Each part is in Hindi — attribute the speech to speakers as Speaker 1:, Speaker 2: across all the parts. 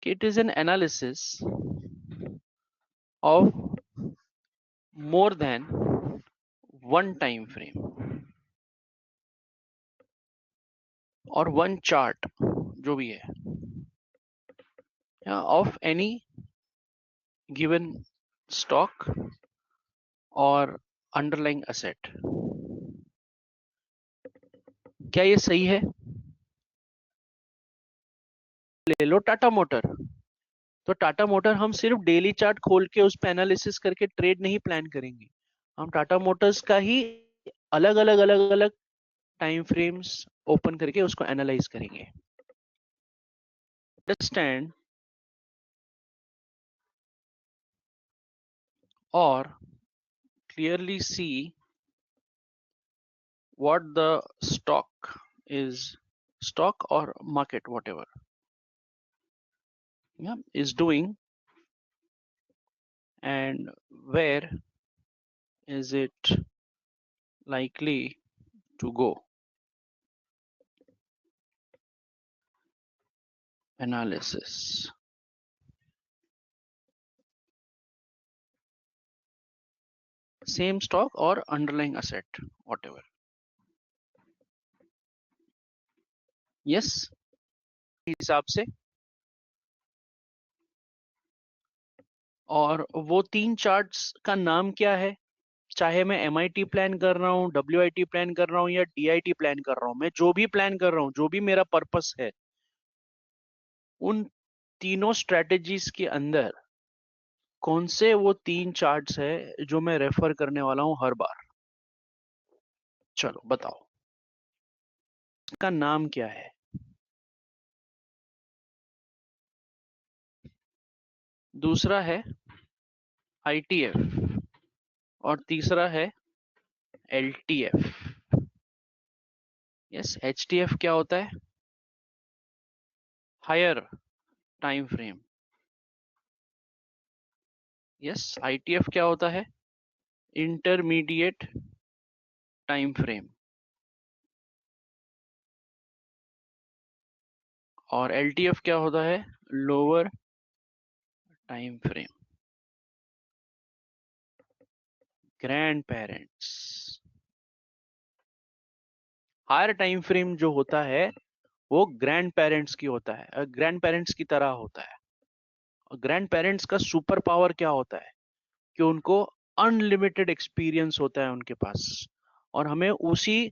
Speaker 1: It is an analysis of more than one time frame or one chart, जो भी है, of any given stock or underlying asset. क्या ये सही है? ले लो टाटा मोटर, तो टाटा मोटर हम सिर्फ डेली चार्ट खोल के उस पे एनालिसिस करके ट्रेड नहीं प्लान करेंगे, हम टाटा मोटर्स का ही अलग अलग टाइम फ्रेम्स ओपन करके उसको एनालाइज करेंगे. Understand or clearly see what the stock or market, whatever, is doing, and where is it likely to go. Analysis. Same stock or underlying asset, whatever. Yes, हिसाब से. और वो 3 चार्ट्स का नाम क्या है? चाहे मैं MIT प्लान कर रहा हूँ, WIT प्लान कर रहा हूँ या DIT प्लान कर रहा हूँ, मैं जो भी प्लान कर रहा हूँ, जो भी मेरा पर्पस है, उन तीनों स्ट्रेटेजीज के अंदर कौन से वो 3 चार्ट्स है जो मैं रेफर करने वाला हूं हर बार? चलो बताओ, इसका नाम क्या है? दूसरा है ITF और तीसरा है LTF. यस, HTF क्या होता है? Higher time frame. Yes, ITF क्या होता है? Intermediate time frame. और LTF क्या होता है? Lower time frame. Grandparents. Higher time frame जो होता है वो ग्रैंड पेरेंट्स की होता है, ग्रैंड पेरेंट्स की तरह होता है. ग्रैंड पेरेंट्स का सुपर पावर क्या होता है कि उनको अनलिमिटेड एक्सपीरियंस होता है उनके पास, और हमें उसी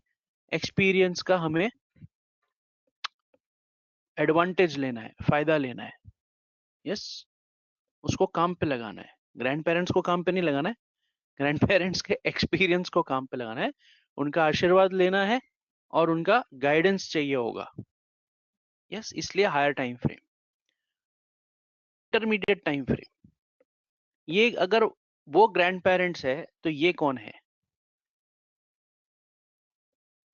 Speaker 1: एक्सपीरियंस का हमें एडवांटेज लेना है, फायदा लेना है. यस, उसको काम पे लगाना है. ग्रैंड पेरेंट्स को काम पे नहीं लगाना है, ग्रैंड पेरेंट्स के एक्सपीरियंस को काम पे लगाना है, उनका आशीर्वाद लेना है और उनका गाइडेंस चाहिए होगा. यस, इसलिए higher time frame. Intermediate time frame, ये अगर वो ग्रैंड पेरेंट्स है तो ये कौन है?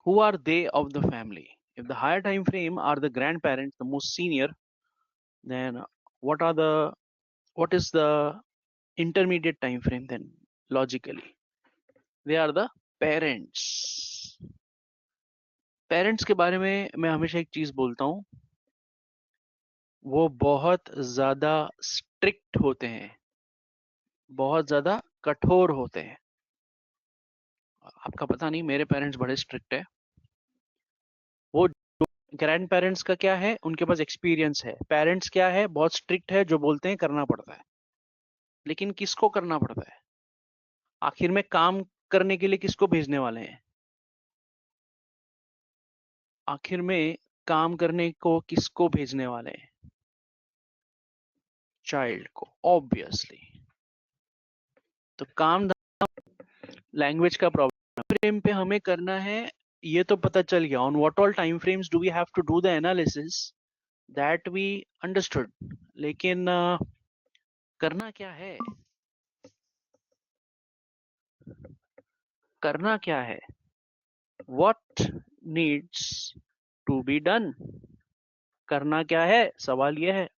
Speaker 1: Who are they of the family? If the higher time frame are the grandparents, the most senior, then what is the intermediate time frame then? Logically, they are the parents. Parents के बारे में मैं हमेशा एक चीज बोलता हूँ, वो बहुत ज्यादा स्ट्रिक्ट होते हैं, बहुत ज्यादा कठोर होते हैं. आपका पता नहीं, मेरे पेरेंट्स बड़े स्ट्रिक्ट है. वो ग्रैंड पेरेंट्स का क्या है, उनके पास एक्सपीरियंस है. पेरेंट्स क्या है, बहुत स्ट्रिक्ट है, जो बोलते हैं करना पड़ता है. लेकिन किसको करना पड़ता है? आखिर में काम करने के लिए किसको भेजने वाले हैं? आखिर में काम करने को किसको भेजने वाले हैं? चाइल्ड को, ऑब्वियसली. तो काम लैंग्वेज का प्रॉब्लम फ्रेम पे हमें करना है, ये तो पता चल गया. On what all time frames do we have to do the analysis, that we understood. लेकिन करना क्या है? करना क्या है? What needs to be done? करना क्या है, सवाल ये है.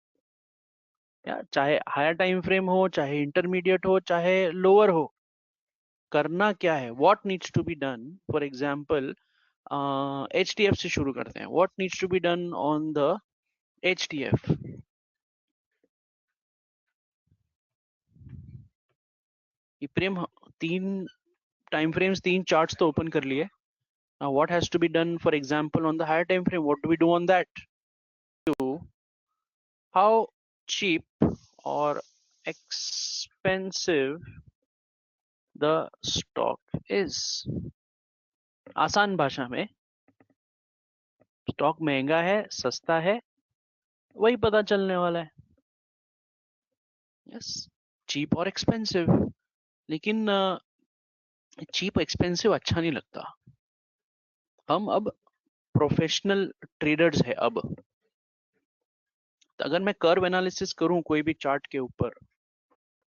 Speaker 1: चाहे हायर टाइम फ्रेम हो, चाहे इंटरमीडिएट हो, चाहे लोअर हो, करना क्या है? What needs to be done. For example, HTF से शुरू करते हैं. What needs to be done on the HTF? प्रेम, तीन टाइम फ्रेम्स, तीन चार्ट्स तो ओपन कर लिए. Now what has to be done, for example, on the higher time frame? What do we do on that? How cheap or expensive the stock is. आसान भाषा में, स्टॉक महंगा है सस्ता है वही पता चलने वाला है. यस, चीप और एक्सपेंसिव. लेकिन चीप एक्सपेंसिव अच्छा नहीं लगता. हम अब प्रोफेशनल ट्रेडर्स है. अब तो अगर मैं कर्व एनालिसिस करूं कोई भी चार्ट के ऊपर,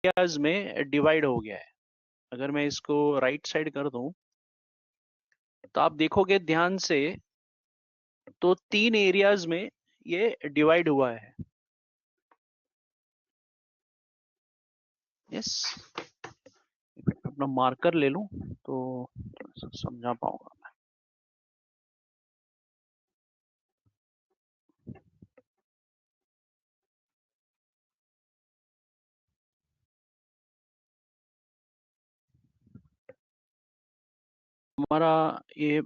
Speaker 1: एरियाज में डिवाइड हो गया है. अगर मैं इसको राइट साइड कर दूं तो आप देखोगे ध्यान से, तो तीन एरियाज में ये डिवाइड हुआ है. यस, अपना मार्कर ले लूं तो समझा पाऊंगा. हमारा ये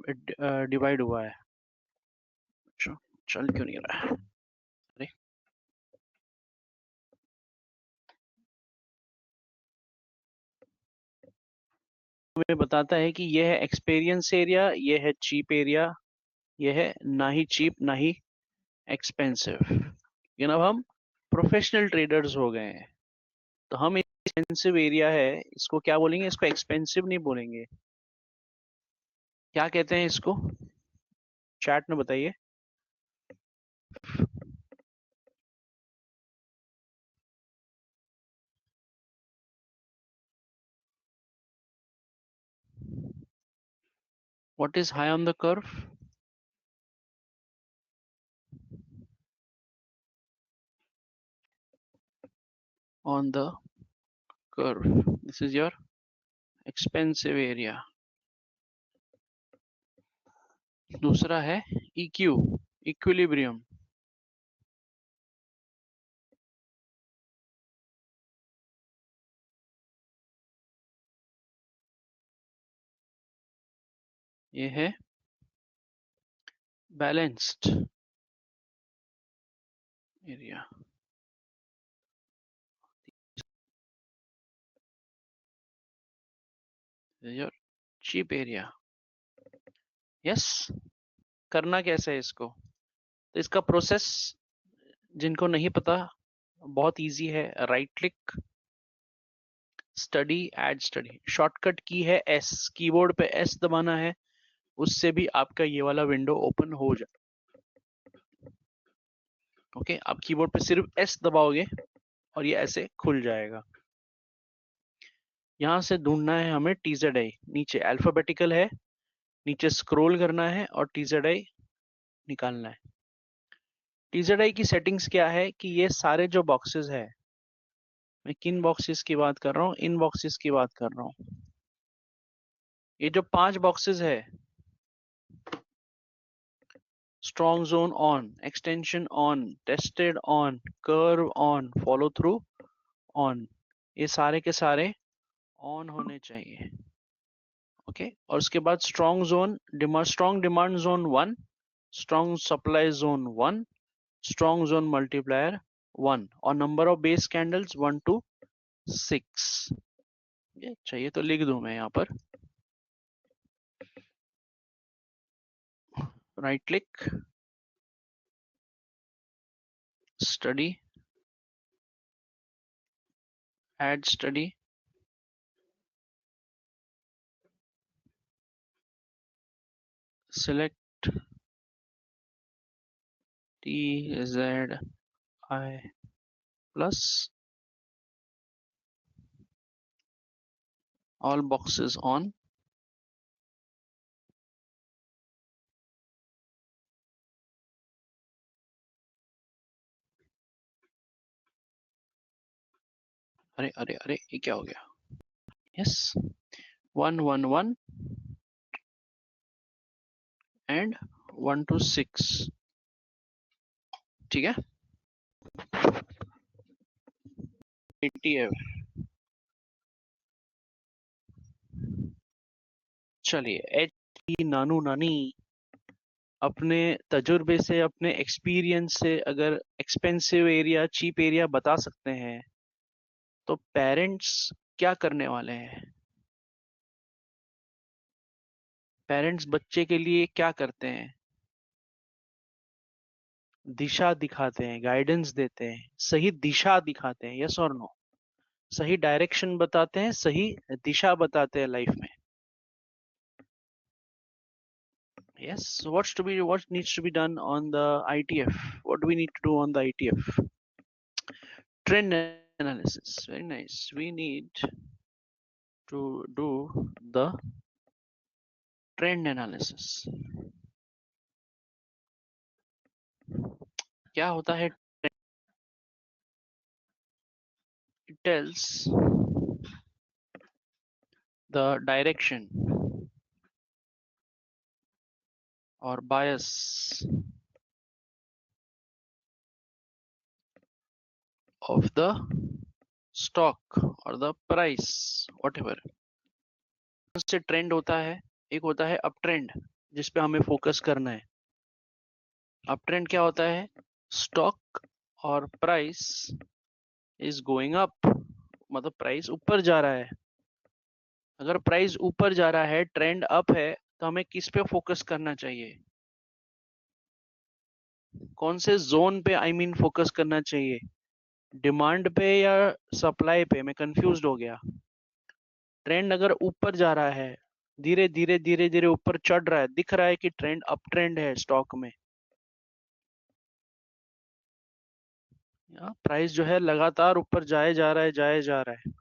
Speaker 1: डिवाइड हुआ है. अच्छा, चल क्यों नहीं रहा है? अरे, हमें बताता है कि ये है एक्सपीरियंस एरिया, ये है चीप एरिया, ये है ना ही चीप ना ही एक्सपेंसिव. लेकिन अब हम प्रोफेशनल ट्रेडर्स हो गए हैं, तो हम एक्सपेंसिव एरिया है इसको क्या बोलेंगे? इसको एक्सपेंसिव नहीं बोलेंगे. क्या कहते हैं इसको? चैट में बताइए. What is high on the curve? On the curve, this is your expensive area. दूसरा है EQ, equilibrium. ये है balanced area. This is your cheap area. Yes. करना कैसे है इसको? तो इसका प्रोसेस जिनको नहीं पता, बहुत इजी है. Right click, study, add study. Shortcut की है एस, कीबोर्ड पे एस दबाना है, उससे भी आपका ये वाला विंडो ओपन हो जाए. ओके, आप कीबोर्ड पे सिर्फ एस दबाओगे और ये ऐसे खुल जाएगा. यहां से ढूंढना है हमें TZI. नीचे अल्फाबेटिकल है, नीचे स्क्रॉल करना है और TZI निकालना है. TZI की सेटिंग्स क्या है कि ये सारे जो बॉक्सेस है, मैं किन बॉक्सेस की बात कर रहा हूँ? इन बॉक्सेस की बात कर रहा हूँ. ये जो 5 बॉक्सेस है, strong zone on, extension on, tested on, curve on, follow through on, ये सारे के सारे ऑन होने चाहिए. ओके, और उसके बाद strong zone, strong demand zone 1, strong supply zone 1, strong zone multiplier 1, और number of base candles 1 to 6. ये चाहिए तो लिख दूं मैं यहाँ पर. Right click, study, add study, select TZI plus all boxes on. अरे अरे अरे, ये क्या हो गया? Yes, 1 1 1 and 1 to 6. ठीक है. ATF चलिए, एच की नानू नानी अपने तजुर्बे से, अपने एक्सपीरियंस से अगर एक्सपेंसिव एरिया, चीप एरिया बता सकते हैं, तो पेरेंट्स क्या करने वाले हैं? पेरेंट्स बच्चे के लिए क्या करते हैं? दिशा दिखाते हैं, गाइडेंस देते हैं, सही दिशा दिखाते हैं, यस और नो? सही डायरेक्शन बताते हैं, सही दिशा बताते हैं लाइफ में। Yes. What needs to be done on the ITF? What do we need to do on the ITF? Trend analysis. Very nice. We need to do the trend analysis. क्या होता है? It tells the direction or bias of the stock or the price, whatever. से ट्रेंड होता है, एक होता है अप ट्रेंड जिस पे हमें फोकस करना है। अप ट्रेंड क्या होता है? स्टॉक और प्राइस इज गोइंग अप, मतलब प्राइस ऊपर जा रहा है। अगर प्राइस ऊपर जा रहा है, ट्रेंड अप है, तो हमें किस पे फोकस करना चाहिए? कौन से जोन पे फोकस करना चाहिए? डिमांड पे या सप्लाई पे? मैं कंफ्यूज हो गया। ट्रेंड अगर ऊपर जा रहा है, धीरे धीरे धीरे धीरे ऊपर चढ़ रहा है, दिख रहा है कि ट्रेंड अप ट्रेंड है स्टॉक में, प्राइस जो है लगातार ऊपर जाए जा रहा है, जाए जा रहा है,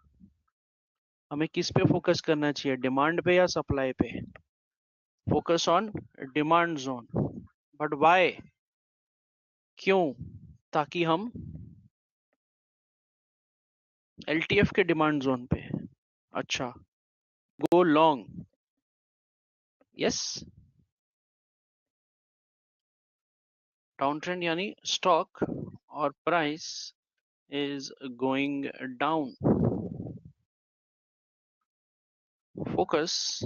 Speaker 1: हमें किस पे फोकस करना चाहिए? डिमांड पे या सप्लाई पे? Focus on demand zone. But why? क्यों? ताकि हम एलटीएफ के डिमांड जोन पे, अच्छा, go long. Yes, down trend यानी स्टॉक और price is going down. Focus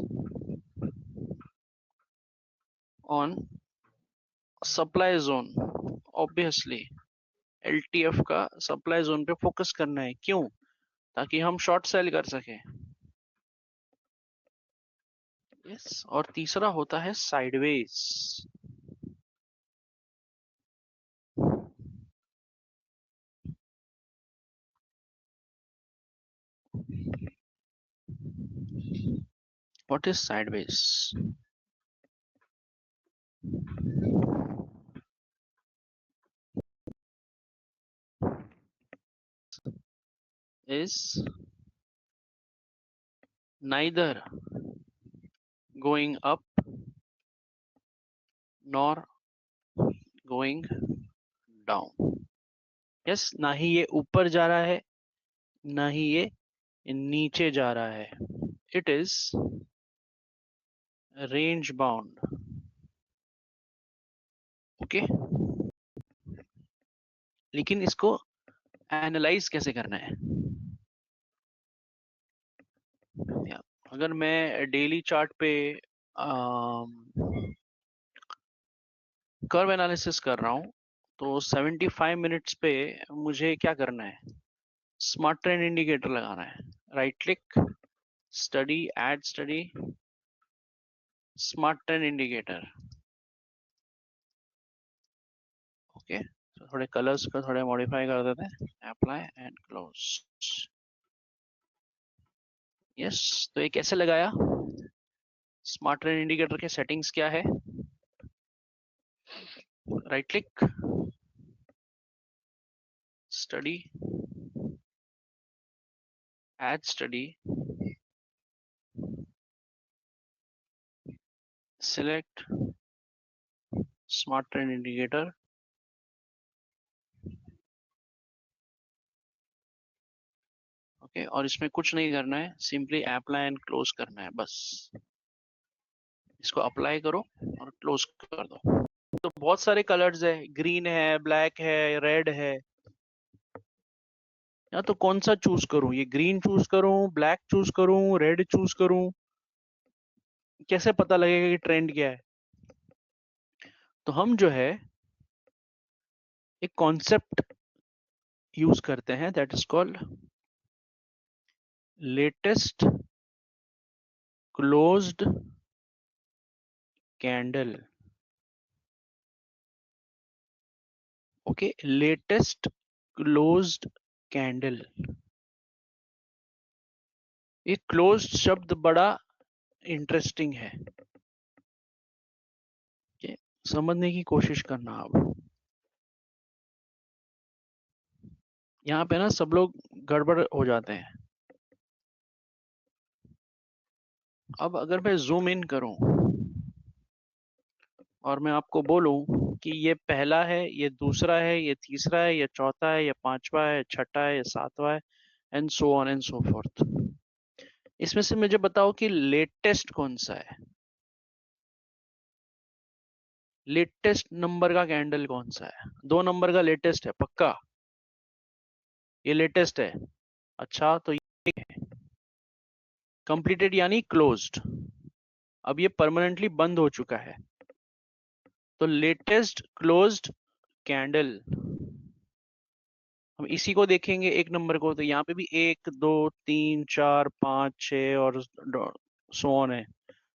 Speaker 1: on supply zone. Obviously, LTF का सप्लाई जोन पे फोकस करना है। क्यों? ताकि हम शॉर्ट सेल कर सके। यस। और तीसरा होता है sideways. What is sideways? Is neither going up nor going down. Yes, ना ही ये ऊपर जा रहा है, ना ही ये नीचे जा रहा है। It is range bound. Okay, लेकिन इसको एनालाइज कैसे करना है? अगर मैं डेली चार्ट पे कर्व एनालिसिस कर रहा हूं, तो 75 मिनट्स पे मुझे क्या करना है? स्मार्ट ट्रेंड इंडिकेटर लगाना है। Right click, study, add study, smart trend indicator. Okay, थोड़े कलर्स को थोड़े मॉडिफाई कर देते हैं। Apply and close. यस, तो ये कैसे लगाया? स्मार्ट ट्रेंड इंडिकेटर के सेटिंग्स क्या है? Right click, study, add study, select smart trend indicator, okay, और इसमें कुछ नहीं करना है, सिंपली अप्लाई एंड क्लोज करना है बस। इसको अप्लाई करो और क्लोज कर दो। तो बहुत सारे कलर्स है, ग्रीन है, ब्लैक है, रेड है, या तो कौन सा चूज करूं? ये ग्रीन चूज करूं, ब्लैक चूज करूं, रेड चूज करूं? कैसे पता लगेगा कि ट्रेंड क्या है? तो हम जो है एक कॉन्सेप्ट यूज करते हैं, that is called latest closed candle. Okay, latest closed candle. ये क्लोज्ड शब्द बड़ा इंटरेस्टिंग है, ये समझने की कोशिश करना। अब यहाँ पे ना सब लोग गड़बड़ हो जाते हैं। अब अगर मैं जूम इन करूं और मैं आपको बोलूं कि ये पहला है, ये दूसरा है, ये तीसरा है, ये चौथा है, ये पांचवा है, छठा है, ये सातवां है, and so on and so fourth, इसमें से मुझे बताओ कि लेटेस्ट कौन सा है? लेटेस्ट नंबर का कैंडल कौन सा है? 2 नंबर का लेटेस्ट है पक्का? ये लेटेस्ट है। अच्छा, तो ये कंप्लीटेड यानी क्लोज्ड, अब ये परमानेंटली बंद हो चुका है। तो लेटेस्ट क्लोज्ड कैंडल, हम इसी को देखेंगे 1 नंबर को। तो यहाँ पे भी 1 2 3 4 5 6 और सो ऑन है।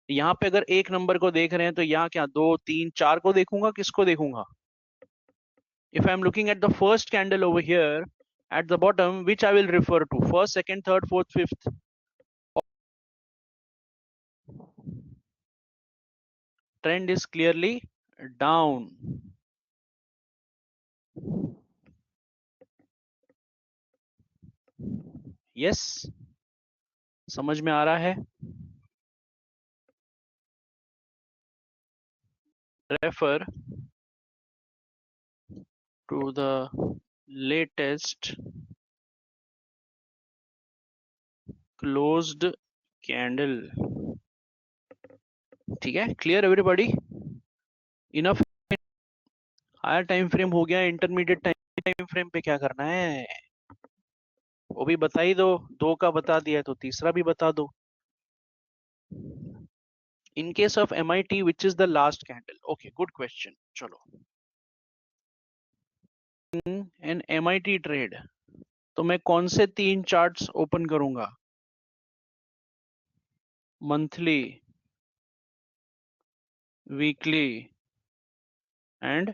Speaker 1: यहाँ पे अगर 1 नंबर को देख रहे हैं तो यहाँ क्या 2 3 4 को देखूंगा, किसको देखूंगा? If I am looking at the first candle over here at the bottom, which I will refer to? First, second, third, fourth, fifth. Trend is clearly down. Yes, समझ में आ रहा है? Refer to the latest closed candle. ठीक है, clear everybody? Enough. Higher time frame हो गया, इंटरमीडिएट टाइम फ्रेम पे क्या करना है वो भी बता ही दो। 2 का बता दिया तो तीसरा भी बता दो। In case of MIT, which is the last candle? Okay, good question. चलो, an MIT trade, तो मैं कौन से 3 चार्ट्स ओपन करूंगा? Monthly, weekly and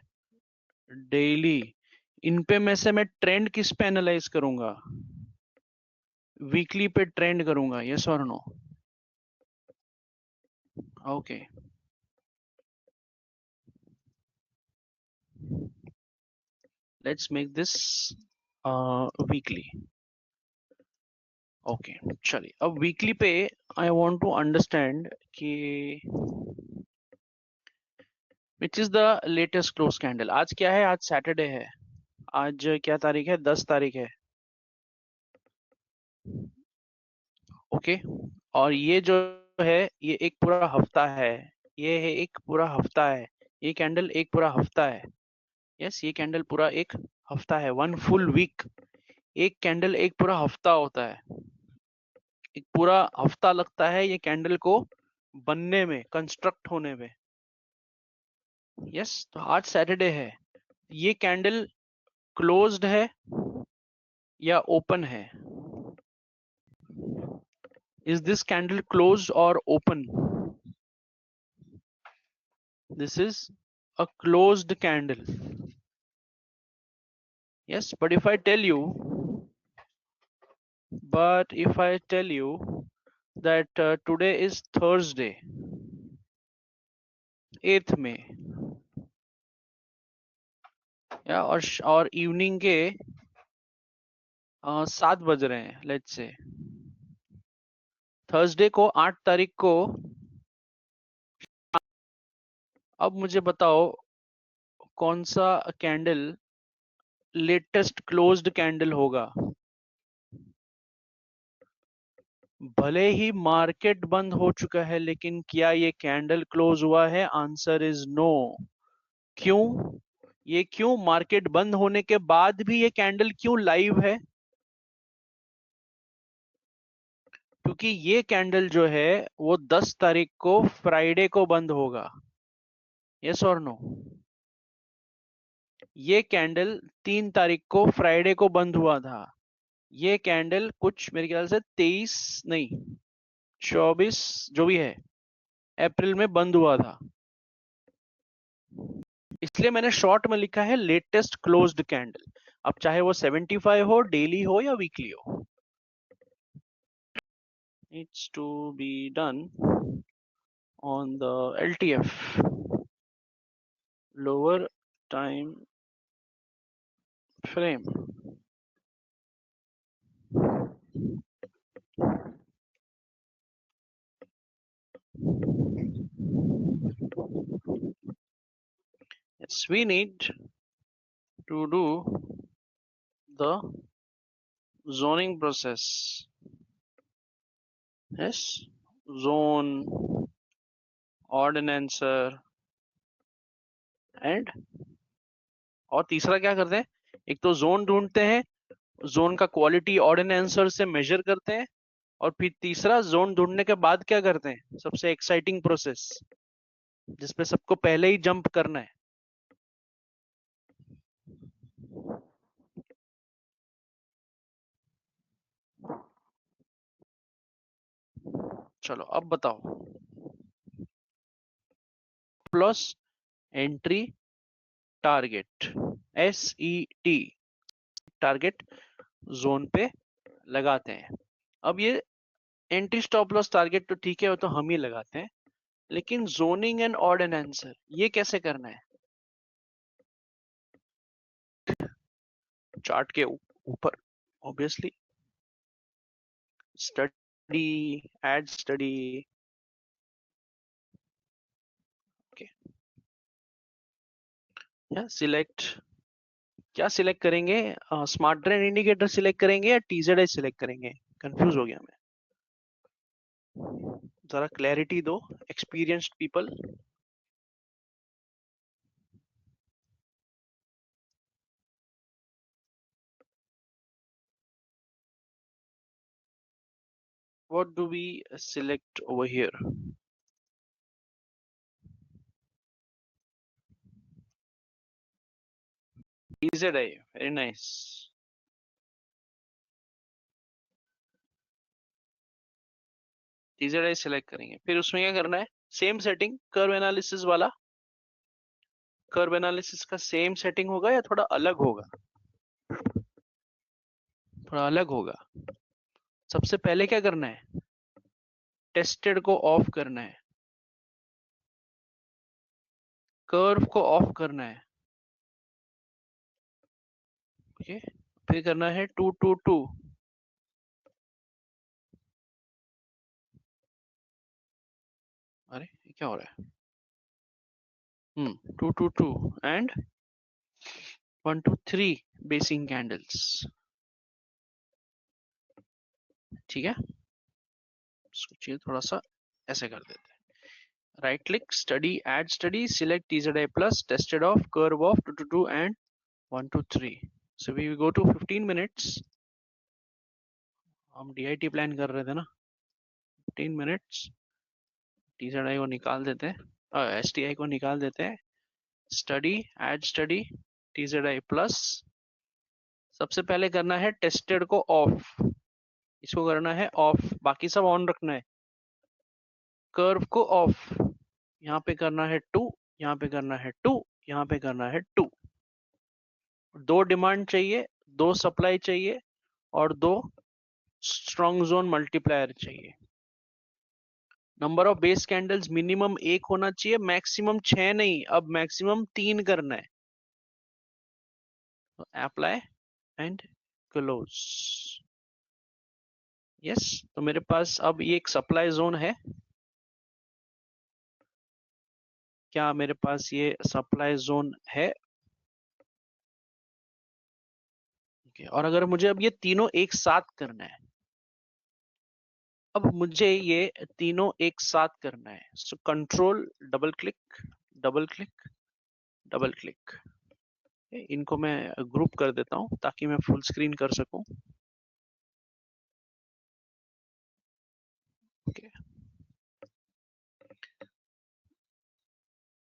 Speaker 1: daily. इन पे में से मैं ट्रेंड किस पे एनालाइज करूंगा? वीकली पे ट्रेंड करूंगा, यस और no? Okay, let's make this weekly. Okay, चलिए अब वीकली पे आई वांट टू अंडरस्टैंड कि which is the latest close candle. आज क्या है? आज सैटरडे है। आज क्या तारीख है? 10 तारीख है। ओके, और ये जो है ये एक पूरा हफ्ता है। ये है एक पूरा हफ्ता है। ये कैंडल एक पूरा हफ्ता है। यस, ये कैंडल पूरा एक हफ्ता है, 1 फुल वीक। एक कैंडल एक पूरा हफ्ता होता है। एक पूरा हफ्ता लगता है ये कैंडल को बनने में, कंस्ट्रक्ट होने में। यस, तो आज सैटरडे है। ये कैंडल क्लोज्ड है या ओपन है? इज दिस कैंडल क्लोज्ड और open? This is a closed candle. Yes, but if I tell you that today is Thursday, 8th May, या और इवनिंग के 7 बज रहे हैं, लेट्स से थर्सडे को 8 तारीख को। अब मुझे बताओ कौन सा कैंडल लेटेस्ट क्लोज्ड कैंडल होगा? भले ही मार्केट बंद हो चुका है, लेकिन क्या ये कैंडल क्लोज हुआ है? Answer is no. क्यों? ये क्यों? मार्केट बंद होने के बाद भी ये कैंडल क्यों लाइव है? क्योंकि ये कैंडल जो है वो 10 तारीख को फ्राइडे को बंद होगा। यस और नो? ये कैंडल 3 तारीख को फ्राइडे को बंद हुआ था। ये कैंडल कुछ मेरे ख्याल से 23 नहीं 24 जो भी है अप्रैल में बंद हुआ था। इसलिए मैंने शॉर्ट में लिखा है लेटेस्ट क्लोज्ड कैंडल। अब चाहे वो 75 हो, डेली हो या वीकली हो, needs to be done on the LTF, lower time frame. Yes, we need to do the zoning process. Yes, zone, ordinancer and और तीसरा क्या करते हैं? एक तो जोन ढूंढते हैं, जोन का क्वालिटी ऑर्डिनेंसर से मेजर करते हैं, और फिर तीसरा जोन ढूंढने के बाद क्या करते हैं? सबसे एक्साइटिंग प्रोसेस जिसपे सबको पहले ही जंप करना है। चलो अब बताओ। Plus entry target, SET target zone पे लगाते हैं। अब ये एंट्री स्टॉप लॉस टारगेट तो ठीक है, वो तो हम ही लगाते हैं, लेकिन जोनिंग एंड ऑर्डिनेंसर ये कैसे करना है? चार्ट के ऊपर obviously study, add study. Okay, या सिलेक्ट, क्या सिलेक्ट करेंगे? स्मार्ट ट्रेंड इंडिकेटर सिलेक्ट करेंगे या TZI सिलेक्ट करेंगे? कंफ्यूज हो गया मैं, जरा क्लैरिटी दो experienced people. What do we select over here? TZI, very nice. TZI select करेंगे, फिर उसमें क्या करना है? सेम सेटिंग कर्व एनालिसिस वाला। कर्व एनालिसिस का सेम सेटिंग होगा या थोड़ा अलग होगा? थोड़ा अलग होगा। सबसे पहले क्या करना है? टेस्टेड को ऑफ करना है, कर्व को ऑफ करना है। ओके, फिर करना है 222। अरे ये क्या हो रहा है? 222 एंड 123 बेसिंग कैंडल्स। ठीक है, सोचिए थोड़ा सा ऐसे कर देते हैं। Right click, study, add study, select TZI plus, tested off, curve off 222 and 123। So we go to 15 minutes. हम DIT प्लान कर रहे थे ना, 15 मिनट्स। TZI को निकाल देते हैं, STI को निकाल देते हैं। Study, add study, TZI plus. सबसे पहले करना है टेस्टेड को ऑफ, इसको करना है ऑफ, बाकी सब ऑन रखना है। कर्व को ऑफ, यहाँ पे करना है 2, यहाँ पे करना है 2, यहाँ पे करना है 2। दो डिमांड चाहिए, दो सप्लाई चाहिए, और दो स्ट्रॉन्ग जोन मल्टीप्लायर चाहिए। Number of base candles minimum 1 होना चाहिए, मैक्सिमम 6 नहीं, अब मैक्सिमम 3 करना है। Apply and close. यस, तो मेरे पास अब ये एक सप्लाई जोन है। क्या मेरे पास ये सप्लाई जोन है? और अगर मुझे अब ये तीनों एक साथ करना है, अब मुझे ये तीनों एक साथ करना है, so control double click, double click, double click. इनको मैं ग्रुप कर देता हूं ताकि मैं फुल स्क्रीन कर सकूं। ओके,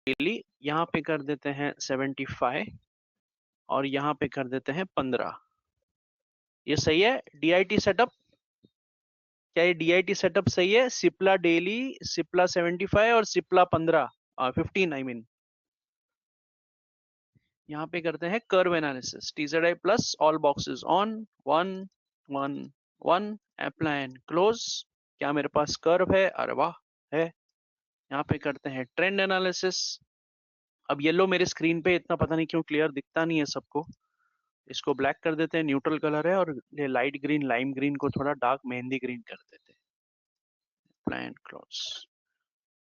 Speaker 1: डेली यहाँ पे कर देते हैं 75 और यहाँ पे कर देते हैं 15। ये सही है डीआईटी सेटअप? क्या ये डीआईटी सेटअप सही है? सिप्ला डेली, सिप्ला 75 और सिप्ला 15, 15 आई मीन। यहाँ पे करते हैं curve analysis, TZ plus all boxes on, 1 1 1, apply and close. क्या मेरे पास कर्व है? अरे वाह, है। यहाँ पे करते हैं ट्रेंड एनालिसिस। अब येलो मेरे स्क्रीन पे इतना पता नहीं क्यों क्लियर दिखता नहीं है सबको, इसको ब्लैक कर देते हैं, न्यूट्रल कलर है, और ये लाइट ग्रीन लाइम ग्रीन को थोड़ा डार्क मेहंदी ग्रीन कर देते हैं। Apply and close.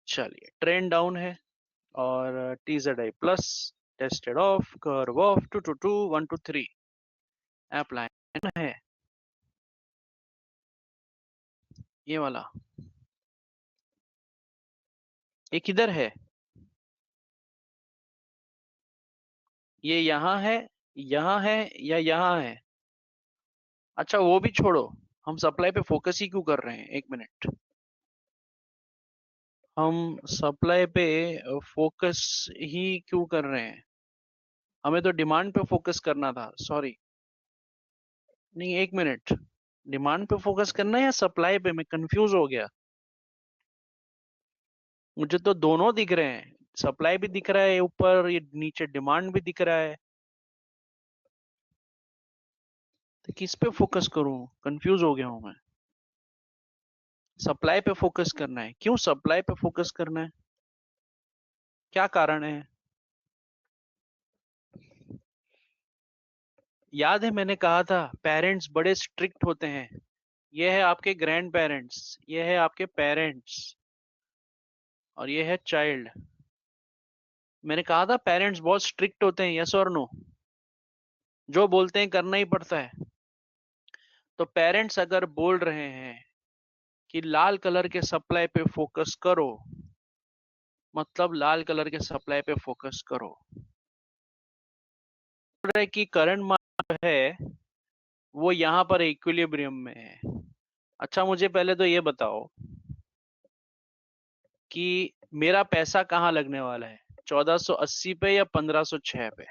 Speaker 1: चलिए, ट्रेंड डाउन है और TZI plus, tested off, curve of, 2 2 2 1 2 3, apply है ये वाला। ये किधर है? ये यहाँ है या यहाँ है? अच्छा वो भी छोड़ो, हम सप्लाई पे फोकस ही क्यों कर रहे हैं, एक मिनट। हम सप्लाई पे फोकस ही क्यों कर रहे हैं? हमें तो डिमांड पे फोकस करना था, सॉरी। नहीं, एक मिनट, डिमांड पे फोकस करना है या सप्लाई पे? मैं कंफ्यूज हो गया। मुझे तो दोनों दिख रहे हैं, सप्लाई भी दिख रहा है ऊपर, ये नीचे डिमांड भी दिख रहा है। तो किस पे फोकस करूं? कंफ्यूज हो गया हूं मैं। सप्लाई पे फोकस करना है, क्यों सप्लाई पे फोकस करना है? क्या कारण है? याद है मैंने कहा था पेरेंट्स बड़े स्ट्रिक्ट होते हैं। ये है आपके ग्रैंड पेरेंट्स, ये है आपके पेरेंट्स, और ये है चाइल्ड। मैंने कहा था पेरेंट्स बहुत स्ट्रिक्ट होते हैं, यस और नो? जो बोलते हैं करना ही पड़ता है। तो पेरेंट्स अगर बोल रहे हैं कि लाल कलर के सप्लाई पे फोकस करो, मतलब लाल कलर के सप्लाई पे फोकस करो। बोल रहे कि करंट मार्केट है वो यहाँ पर इक्विलिब्रियम में है। अच्छा मुझे पहले तो ये बताओ कि मेरा पैसा कहाँ लगने वाला है, 1480 पे या 1506 पे?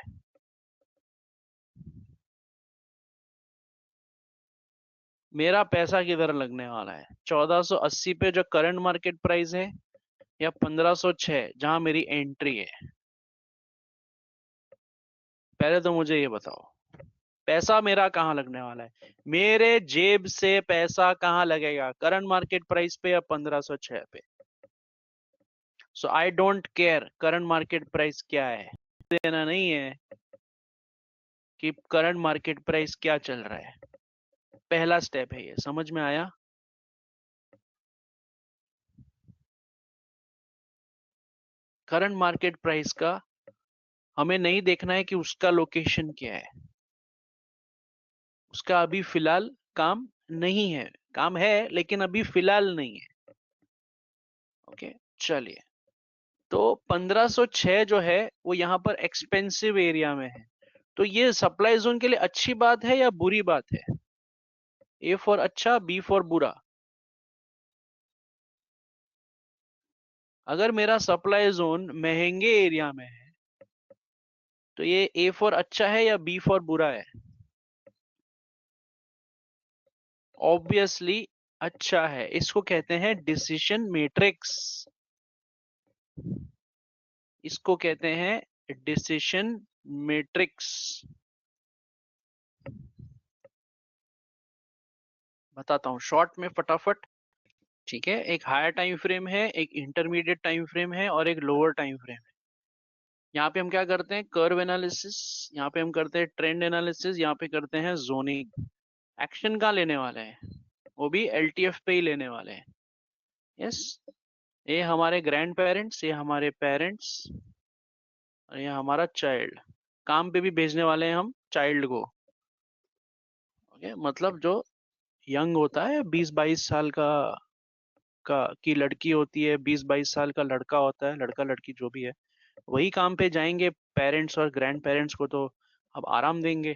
Speaker 1: मेरा पैसा किधर लगने वाला है, 1480 पे जो करंट मार्केट प्राइस है, या 1506 जहां मेरी एंट्री है? पहले तो मुझे ये बताओ, पैसा मेरा कहाँ लगने वाला है? मेरे जेब से पैसा कहाँ लगेगा, करंट मार्केट प्राइस पे या 1506 पे? So I don't care current market price क्या है, देना नहीं है कि करंट मार्केट प्राइस क्या चल रहा है। पहला स्टेप है ये, समझ में आया? करंट मार्केट प्राइस का हमें नहीं देखना है कि उसका लोकेशन क्या है, उसका अभी फिलहाल काम नहीं है, काम है लेकिन अभी फिलहाल नहीं है। ओके, चलिए। तो 1506 जो है वो यहाँ पर एक्सपेंसिव एरिया में है, तो ये सप्लाई जोन के लिए अच्छी बात है या बुरी बात है? ए फॉर अच्छा, बी फॉर बुरा। अगर मेरा सप्लाई जोन महंगे एरिया में है तो ये ए फॉर अच्छा है या बी फॉर बुरा है? ऑब्वियसली अच्छा है, इसको कहते हैं डिसीजन मैट्रिक्स, इसको कहते हैं डिसीजन मैट्रिक्स। बताता हूँ शॉर्ट में फटाफट। ठीक है, एक हायर टाइम फ्रेम है, एक इंटरमीडिएट टाइम फ्रेम है और एक लोअर टाइम फ्रेम है। यहाँ पे हम क्या करते हैं, कर्व एनालिसिस, यहाँ पे हम करते हैं ट्रेंड एनालिसिस, यहाँ पे करते हैं जोनिंग। एक्शन कहाँ लेने वाले हैं, वो भी LTF पे ही लेने वाले हैं। यस, ये हमारे ग्रैंड पेरेंट्स, ये हमारे पेरेंट्स, और ये हमारा चाइल्ड। काम पे भी भेजने वाले हैं हम चाइल्ड को। ओके, मतलब जो यंग होता है, 20-22 साल का की लड़की होती है, 20-22 साल का लड़का होता है, लड़का लड़की जो भी है, वही काम पे जाएंगे। पेरेंट्स और ग्रैंड पेरेंट्स को तो अब आराम देंगे,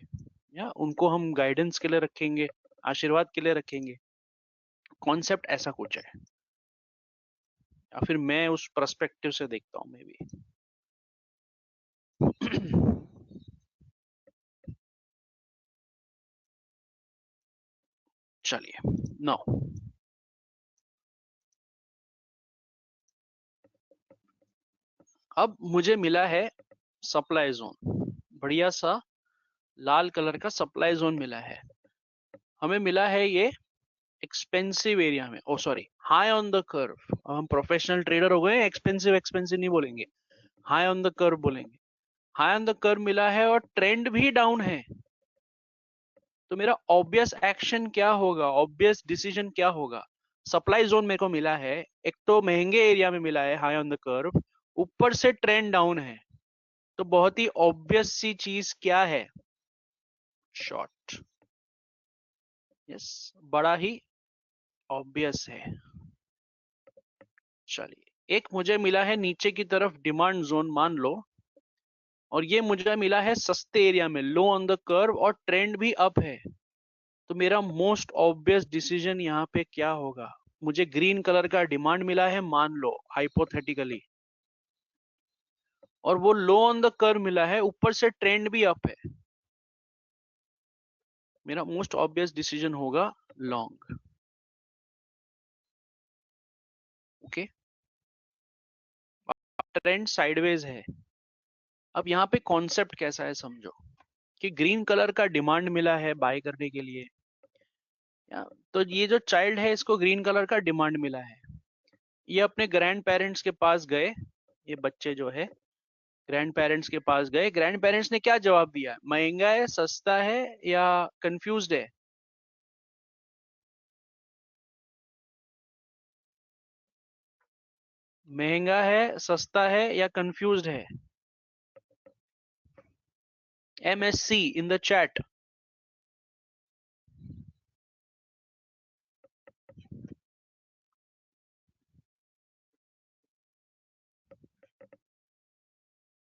Speaker 1: या उनको हम गाइडेंस के लिए रखेंगे, आशीर्वाद के लिए रखेंगे। कॉन्सेप्ट ऐसा कुछ है। या फिर मैं उस पर्सपेक्टिव से देखता हूं मे बी। चलिए नाउ अब मुझे मिला है सप्लाई जोन, बढ़िया सा लाल कलर का सप्लाई जोन मिला है। हमें मिला है ये एक्सपेंसिव एरिया में, oh sorry high on the curve. हम प्रोफेशनल ट्रेडर हो गए, एक्सपेंसिव एक्सपेंसिव नहीं बोलेंगे, हाई ऑन द कर्व बोलेंगे। हाई ऑन द कर्व मिला है और ट्रेंड भी डाउन है। तो मेरा ऑब्वियस एक्शन क्या होगा, ऑब्वियस डिसीजन क्या होगा? सप्लाई जोन मेरे को मिला है, एक तो महंगे एरिया में मिला है हाई ऑन द कर्व, ऊपर से ट्रेंड डाउन है, तो बहुत ही ऑब्वियस सी चीज क्या है? शॉर्ट। यस, बड़ा ही ऑब्वियस है। चलिए, एक मुझे मिला है नीचे की तरफ डिमांड जोन मान लो, और ये मुझे मिला है सस्ते एरिया में लो ऑन द कर्व और ट्रेंड भी अप है। तो मेरा मोस्ट ऑब्वियस डिसीजन यहाँ पे क्या होगा? मुझे ग्रीन कलर का डिमांड मिला है मान लो हाइपोथेटिकली, और वो लो ऑन द कर्व मिला है, ऊपर से ट्रेंड भी अप है। मेरा मोस्ट ऑब्वियस डिसीजन होगा लॉन्ग। ओके, ट्रेंड साइडवेज है। अब यहाँ पे कॉन्सेप्ट कैसा है समझो, कि ग्रीन कलर का डिमांड मिला है बाय करने के लिए, तो ये जो चाइल्ड है इसको ग्रीन कलर का डिमांड मिला है। ये अपने ग्रैंड पेरेंट्स के पास गए, ये बच्चे जो है ग्रैंड पेरेंट्स के पास गए, ग्रैंड पेरेंट्स ने क्या जवाब दिया? महंगा है, सस्ता है, या कंफ्यूज्ड है? महंगा है, सस्ता है, या कंफ्यूज्ड है? MSC in the chat.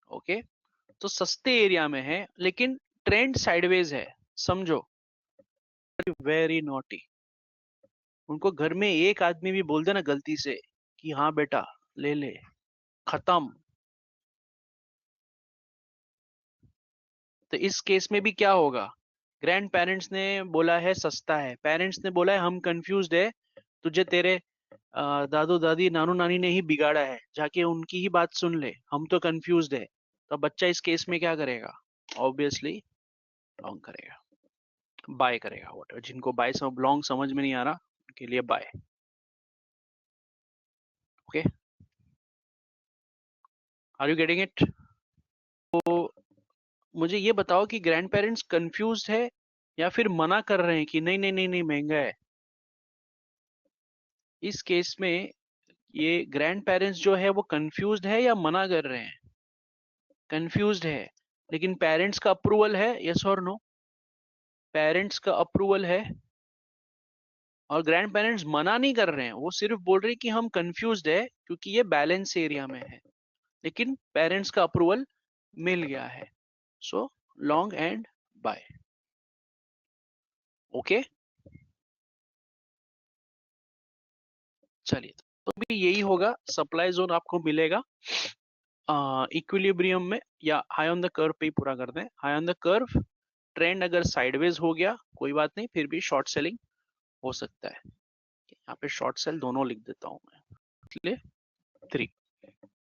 Speaker 1: Okay, तो सस्ते एरिया में है लेकिन ट्रेंड साइडवेज है, समझो। Very naughty. उनको घर में एक आदमी भी बोल देना गलती से कि हाँ बेटा ले ले, खत्म। तो इस केस में भी क्या होगा? ग्रैंड पेरेंट्स ने बोला है सस्ता है, पेरेंट्स ने बोला है हम कंफ्यूज्ड है, तुझे तेरे दादू दादी नानू नानी ने ही बिगाड़ा है, जाके उनकी ही बात सुन ले, हम तो कंफ्यूज्ड है। तो बच्चा इस केस में क्या करेगा? ऑब्वियसली लॉन्ग करेगा, बाय करेगा। वॉट जिनको बाय सब लॉन्ग समझ में नहीं आ रहा उनके लिए buy. Okay, are you getting it? तो मुझे ये बताओ कि ग्रैंड पेरेंट्स कंफ्यूज है या फिर मना कर रहे हैं कि नहीं नहीं नहीं नहीं महंगा है? इस केस में ये ग्रैंड पेरेंट्स जो है वो कंफ्यूज्ड है या मना कर रहे हैं? कंफ्यूज्ड है, लेकिन पेरेंट्स का अप्रूवल है, यस और नो? पेरेंट्स का अप्रूवल है, और ग्रैंड पेरेंट्स मना नहीं कर रहे हैं, वो सिर्फ बोल रहे हैं कि हम कंफ्यूज्ड है क्योंकि ये बैलेंस एरिया में है, लेकिन पेरेंट्स का अप्रूवल मिल गया है। So long and buy. Okay, चलिए, तो भी यही होगा, सप्लाई जोन आपको मिलेगा इक्विलिब्रियम में या हाई ऑन द कर्व पे ही पूरा कर दें। High on the curve, trend अगर साइडवेज हो गया कोई बात नहीं, फिर भी शॉर्ट सेलिंग हो सकता है। यहाँ पे शॉर्ट सेल दोनों लिख देता हूं मैं, इसलिए 3।